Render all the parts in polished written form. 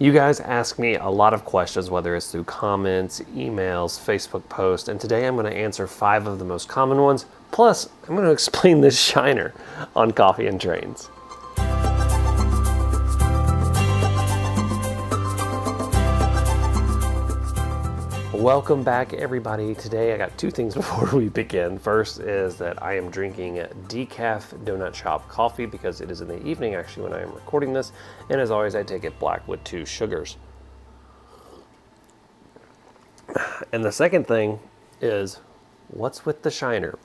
You guys ask me a lot of questions, whether it's through comments, emails, Facebook posts, and today I'm going to answer 5 of the most common ones. Plus, I'm going to explain this shiner on coffee and trains. Welcome back, everybody. Today I got 2 things before we begin. First is that I am drinking decaf donut shop coffee because it is in the evening actually when I am recording this, and as always I take it black with 2 sugars. And the second thing is, what's with the shiner?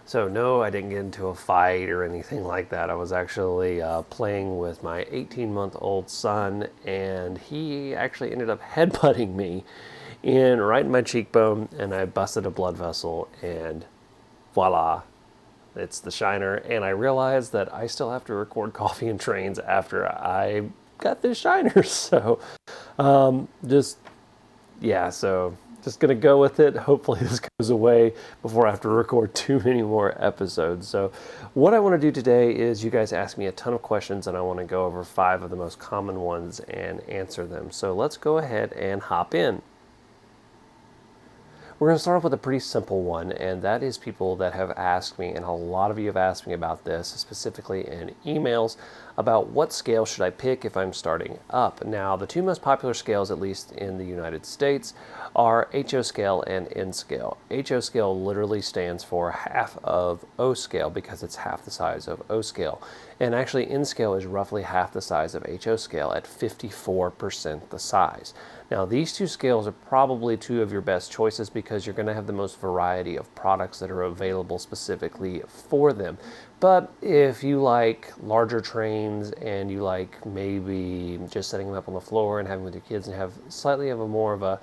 So no, I didn't get into a fight or anything like that. I was actually playing with my 18-month-old son, and he actually ended up headbutting me right in my cheekbone, and I busted a blood vessel, and voila, it's the shiner. And I realized that I still have to record coffee and trains after I got this shiner. So just gonna go with it. Hopefully this goes away before I have to record too many more episodes. So what I want to do today is, you guys ask me a ton of questions and I want to go over 5 of the most common ones and answer them. So let's go ahead and hop in. We're going to start off with a pretty simple one, and that is people that have asked me, and a lot of you have asked me about this, specifically in emails, about what scale should I pick if I'm starting up. Now, the 2 most popular scales, at least in the United States, are HO scale and N scale. HO scale literally stands for half of O scale because it's half the size of O scale. And actually, N scale is roughly half the size of HO scale at 54% the size. Now, these 2 scales are probably 2 of your best choices because you're going to have the most variety of products that are available specifically for them. But if you like larger trains and you like maybe just setting them up on the floor and having with your kids and have slightly of a more of a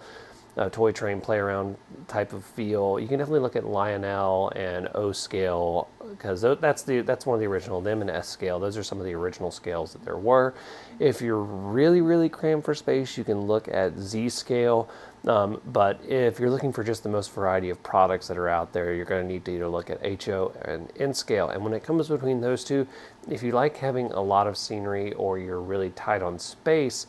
toy train play around type of feel, you can definitely look at Lionel and O scale, because that's one of the original. Them and S scale, those are some of the original scales that there were. If you're really crammed for space, you can look at Z scale. But if you're looking for just the most variety of products that are out there, you're going to need to either look at HO and N scale. And when it comes between those 2, if you like having a lot of scenery or you're really tight on space,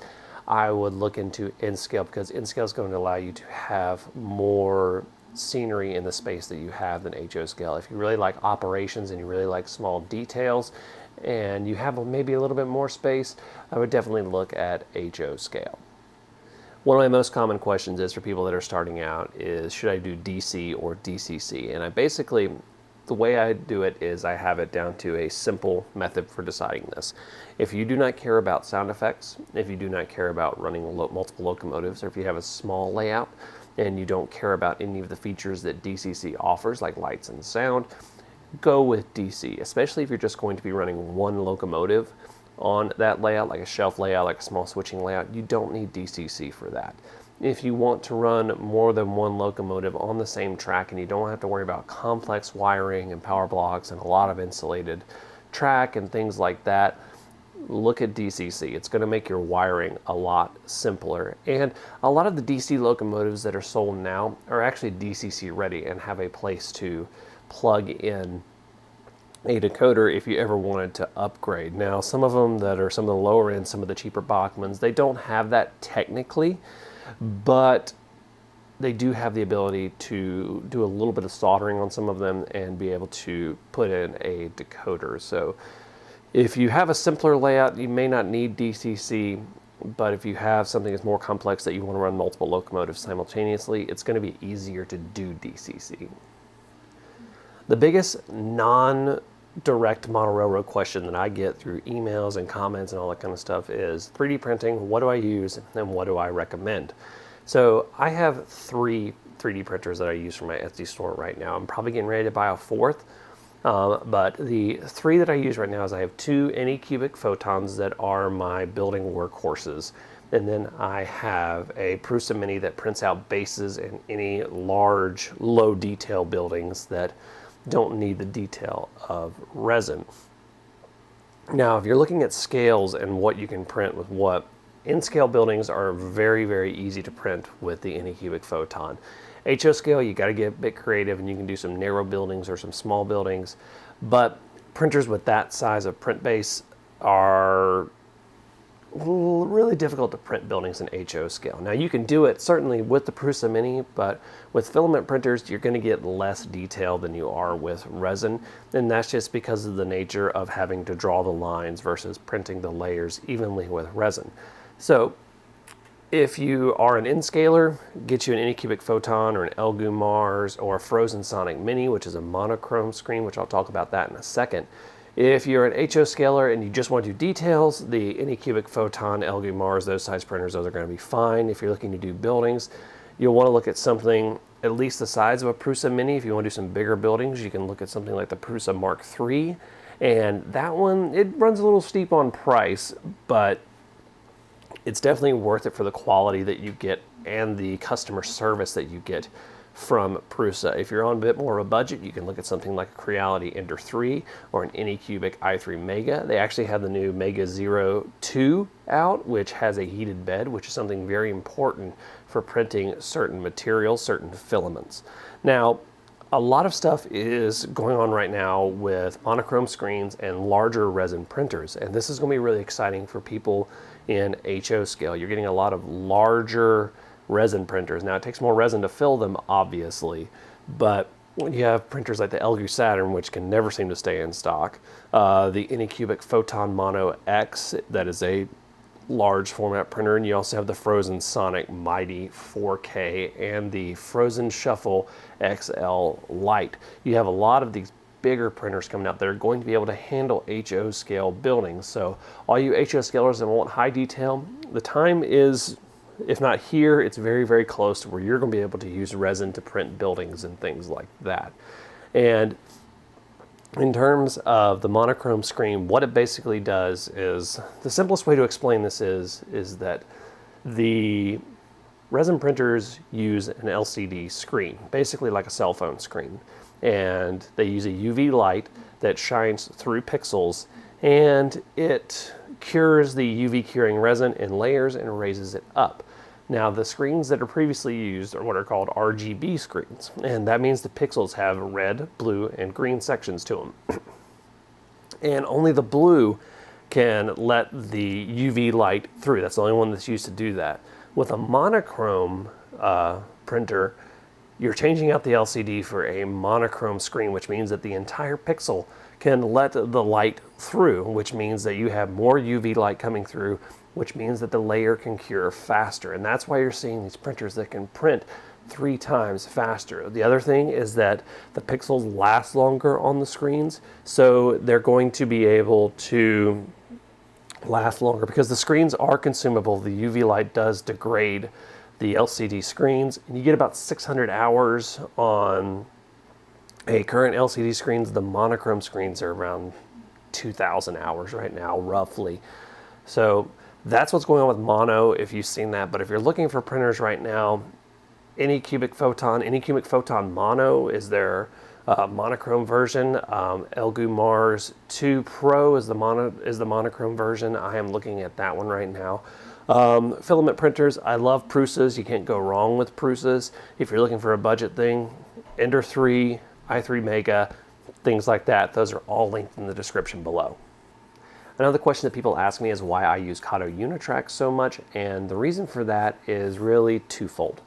I would look into N scale, because N scale is going to allow you to have more scenery in the space that you have than HO scale. If you really like operations and you really like small details and you have maybe a little bit more space, I would definitely look at HO scale. One of my most common questions is for people that are starting out is, should I do DC or DCC? And the way I do it is I have it down to a simple method for deciding this. If you do not care about sound effects, if you do not care about running multiple locomotives, or if you have a small layout and you don't care about any of the features that DCC offers, like lights and sound, go with DC, especially if you're just going to be running one locomotive on that layout, like a shelf layout, like a small switching layout. You don't need DCC for that. If you want to run more than one locomotive on the same track and you don't have to worry about complex wiring and power blocks and a lot of insulated track and things like that, look at DCC. It's going to make your wiring a lot simpler. And a lot of the DC locomotives that are sold now are actually DCC ready and have a place to plug in a decoder if you ever wanted to upgrade. Now, some of them that are some of the lower end, some of the cheaper Bachmanns, they don't have that technically, but they do have the ability to do a little bit of soldering on some of them and be able to put in a decoder. So if you have a simpler layout, you may not need DCC, but if you have something that's more complex that you want to run multiple locomotives simultaneously, it's going to be easier to do DCC. The biggest non-direct model railroad question that I get through emails and comments and all that kind of stuff is 3D printing. What do I use and what do I recommend? So I have 3 3D printers that I use for my Etsy store right now. I'm probably getting ready to buy a 4th. But the 3 that I use right now is I have 2 Anycubic Photons that are my building workhorses. And then I have a Prusa Mini that prints out bases in any large, low detail buildings that don't need the detail of resin. Now, if you're looking at scales and what you can print with what, in-scale buildings are very easy to print with the Anycubic Photon. HO scale, you got to get a bit creative and you can do some narrow buildings or some small buildings, but printers with that size of print base are really difficult to print buildings in HO scale. Now you can do it certainly with the Prusa Mini, but with filament printers you're going to get less detail than you are with resin, and that's just because of the nature of having to draw the lines versus printing the layers evenly with resin. So if you are an N-scaler, get you an Anycubic Photon or an Elegoo Mars or a Phrozen Sonic Mini, which is a monochrome screen, which I'll talk about that in a second. If you're an HO scaler and you just want to do details, the Anycubic Photon, Elegoo Mars, those size printers, those are going to be fine. If you're looking to do buildings, you'll want to look at something at least the size of a Prusa Mini. If you want to do some bigger buildings, you can look at something like the Prusa Mark III. And that one, it runs a little steep on price, but it's definitely worth it for the quality that you get and the customer service that you get from Prusa. If you're on a bit more of a budget, you can look at something like a Creality Ender 3 or an Anycubic i3 Mega. They actually have the new Mega 02 out, which has a heated bed, which is something very important for printing certain materials, certain filaments. Now, a lot of stuff is going on right now with monochrome screens and larger resin printers, and this is going to be really exciting for people in HO scale. You're getting a lot of larger resin printers. Now it takes more resin to fill them, obviously, but when you have printers like the Elegoo Saturn, which can never seem to stay in stock, the Anycubic Photon Mono X, that is a large format printer, and you also have the Phrozen Sonic Mighty 4K and the Phrozen Shuffle XL Lite. You have a lot of these bigger printers coming out that are going to be able to handle HO scale buildings. So all you HO scalers that want high detail, the time is, if not here, it's very, very close to where you're going to be able to use resin to print buildings and things like that. And in terms of the monochrome screen, what it basically does is, the simplest way to explain this is that the resin printers use an LCD screen, basically like a cell phone screen. And they use a UV light that shines through pixels, and it cures the UV curing resin in layers and raises it up. Now, the screens that are previously used are what are called RGB screens, and that means the pixels have red, blue, and green sections to them. And only the blue can let the UV light through. That's the only one that's used to do that. With a monochrome printer, you're changing out the LCD for a monochrome screen, which means that the entire pixel can let the light through, which means that you have more UV light coming through, which means that the layer can cure faster. And that's why you're seeing these printers that can print 3 times faster. The other thing is that the pixels last longer on the screens, so they're going to be able to last longer because the screens are consumable. The UV light does degrade the LCD screens, and you get about 600 hours on a current LCD screens. The monochrome screens are around 2,000 hours right now, roughly. So that's what's going on with mono, if you've seen that. But if you're looking for printers right now, Anycubic Photon Mono is their monochrome version. Elegoo Mars 2 Pro is the monochrome version. I am looking at that one right now. Filament printers, I love Prusas. You can't go wrong with Prusas. If you're looking for a budget thing, Ender 3, i3 Mega, things like that, those are all linked in the description below. Another question that people ask me is why I use KATO Unitrack so much, and the reason for that is really twofold.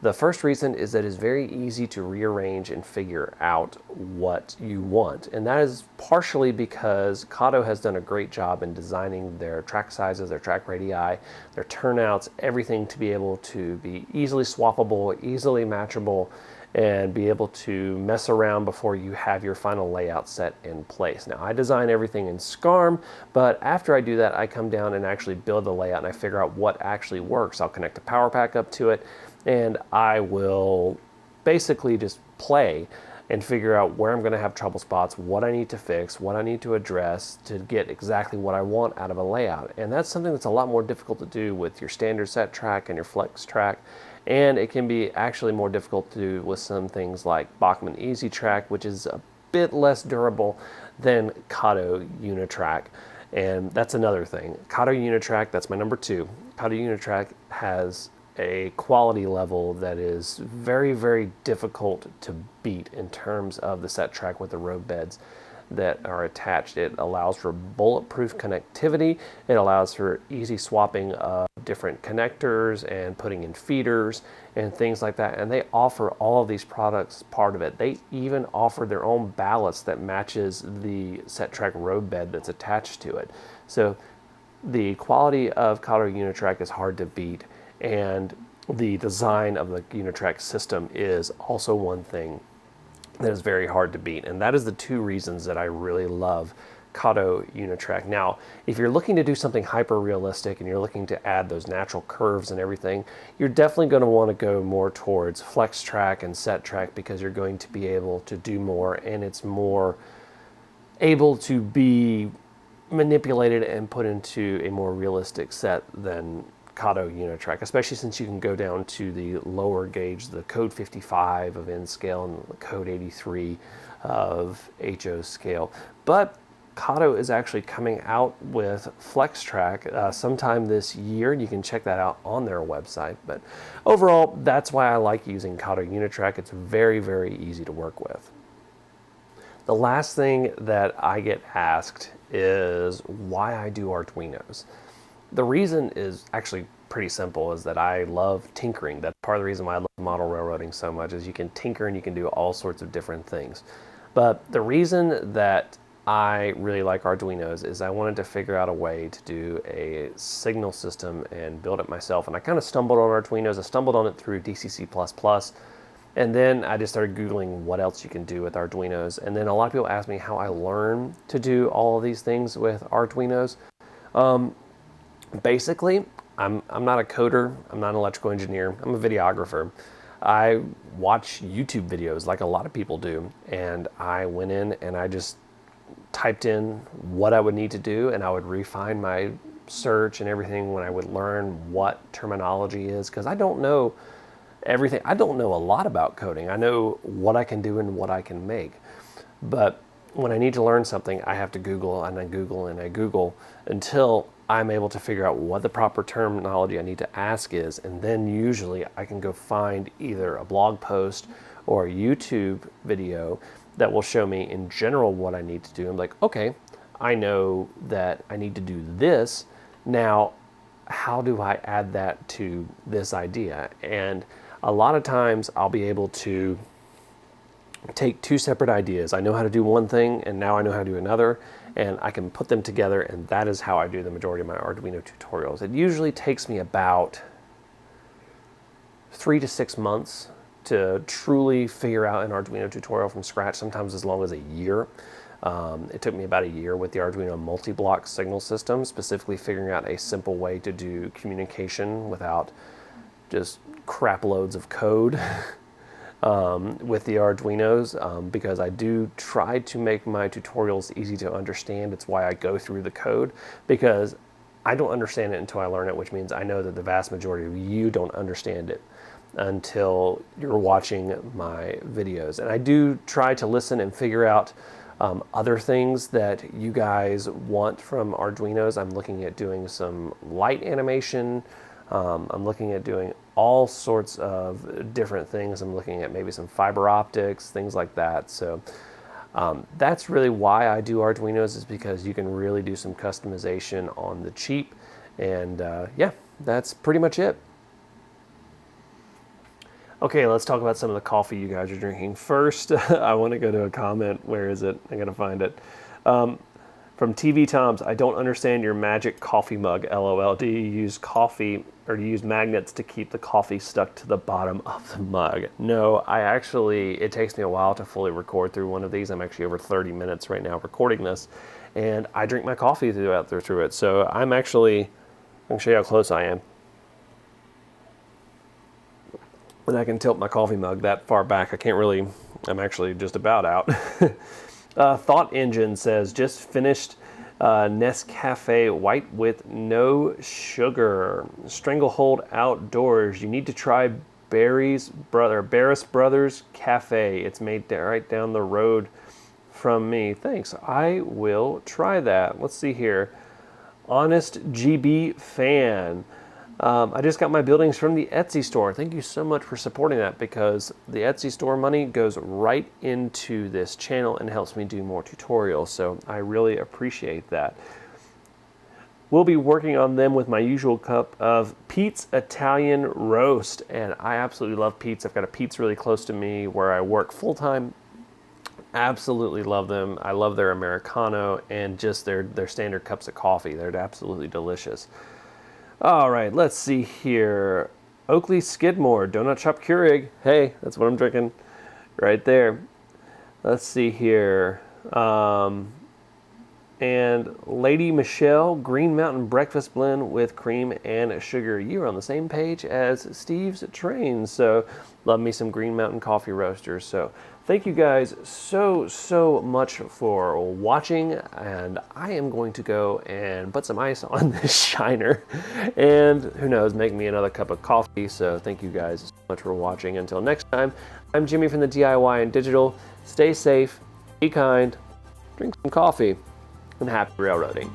The first reason is that it's very easy to rearrange and figure out what you want. And that is partially because KATO has done a great job in designing their track sizes, their track radii, their turnouts, everything to be able to be easily swappable, easily matchable, and be able to mess around before you have your final layout set in place. Now, I design everything in SCARM, but after I do that, I come down and actually build the layout and I figure out what actually works. I'll connect a power pack up to it, and I will basically just play and figure out where I'm going to have trouble spots, what I need to fix, what I need to address to get exactly what I want out of a layout. And that's something that's a lot more difficult to do with your standard set track and your flex track. And it can be actually more difficult to do with some things like Bachmann Easy Track, which is a bit less durable than KATO Unitrack. And that's another thing. KATO Unitrack, that's my number 2. KATO Unitrack has a quality level that is very, very difficult to beat in terms of the set track with the road beds. that are attached. It allows for bulletproof connectivity. It allows for easy swapping of different connectors and putting in feeders and things like that. And they offer all of these products part of it. They even offer their own ballast that matches the set track road bed that's attached to it. So the quality of KATO Unitrack is hard to beat, and the design of the Unitrack system is also one thing that is very hard to beat. And that is the two reasons that I really love KATO Unitrack. Now, if you're looking to do something hyper realistic and you're looking to add those natural curves and everything, you're definitely going to want to go more towards flex track and set track, because you're going to be able to do more, and it's more able to be manipulated and put into a more realistic set than KATO Unitrack, especially since you can go down to the lower gauge, the code 55 of N scale and the code 83 of HO scale. But KATO is actually coming out with FlexTrack sometime this year. You can check that out on their website. But overall, that's why I like using KATO Unitrack. It's very, very easy to work with. The last thing that I get asked is why I do Arduinos. The reason is actually pretty simple, is that I love tinkering. That's part of the reason why I love model railroading so much, is you can tinker and you can do all sorts of different things. But the reason that I really like Arduinos is I wanted to figure out a way to do a signal system and build it myself. And I kind of stumbled on Arduinos. I stumbled on it through DCC++. And then I just started Googling what else you can do with Arduinos. And then a lot of people ask me how I learn to do all of these things with Arduinos. Basically, I'm not a coder, I'm not an electrical engineer, I'm a videographer. I watch YouTube videos like a lot of people do, and I went in and I just typed in what I would need to do, and I would refine my search and everything when I would learn what terminology is, because I don't know everything. I don't know a lot about coding. I know what I can do and what I can make. But when I need to learn something, I have to Google and I Google and I Google until I'm able to figure out what the proper terminology I need to ask is. And then usually I can go find either a blog post or a YouTube video that will show me in general what I need to do. I'm like, okay, I know that I need to do this. Now, how do I add that to this idea? And a lot of times I'll be able to take two separate ideas. I know how to do one thing, and now I know how to do another, and I can put them together, and that is how I do the majority of my Arduino tutorials. It usually takes me about 3 to 6 months to truly figure out an Arduino tutorial from scratch, sometimes as long as a year. It took me about a year with the Arduino multi-block signal system, specifically figuring out a simple way to do communication without just crap loads of code with the Arduinos, because I do try to make my tutorials easy to understand. It's why I go through the code, because I don't understand it until I learn it, which means I know that the vast majority of you don't understand it until you're watching my videos. And I do try to listen and figure out other things that you guys want from Arduinos. I'm looking at doing some light animation. I'm looking at doing all sorts of different things. I'm looking at maybe some fiber optics, things like that. So that's really why I do Arduinos, is because you can really do some customization on the cheap. And yeah, that's pretty much it. Okay, let's talk about some of the coffee you guys are drinking. First, I want to go to a comment. Where is it? I gotta find it. From TV Toms, I don't understand your magic coffee mug, LOL. Do you use coffee, or do you use magnets to keep the coffee stuck to the bottom of the mug? No, it takes me a while to fully record through one of these. I'm actually over 30 minutes right now recording this, and I drink my coffee through it. So I can show you how close I am. And I can tilt my coffee mug that far back. I'm actually just about out. Thought Engine says, just finished Nescafe white with no sugar. Stranglehold outdoors. You need to try Barris Brothers Cafe. It's made right down the road from me. Thanks. I will try that. Let's see here. Honest GB fan. I just got my buildings from the Etsy store. Thank you so much for supporting that, because the Etsy store money goes right into this channel and helps me do more tutorials, so I really appreciate that. We'll be working on them with my usual cup of Pete's Italian Roast, and I absolutely love Pete's. I've got a Pete's really close to me where I work full-time. Absolutely love them. I love their Americano and just their standard cups of coffee. They're absolutely delicious. All right, let's see here. Oakley Skidmore, Donut Shop Keurig. Hey, that's what I'm drinking right there. Let's see here. And Lady Michelle, Green Mountain Breakfast Blend with cream and sugar. You're on the same page as Steve's Train, so love me some Green Mountain coffee roasters. So thank you guys so much for watching, and I am going to go and put some ice on this shiner, and who knows, make me another cup of coffee. So thank you guys so much for watching. Until next time, I'm Jimmy from the DIY and Digital. Stay safe, be kind, drink some coffee, and happy railroading.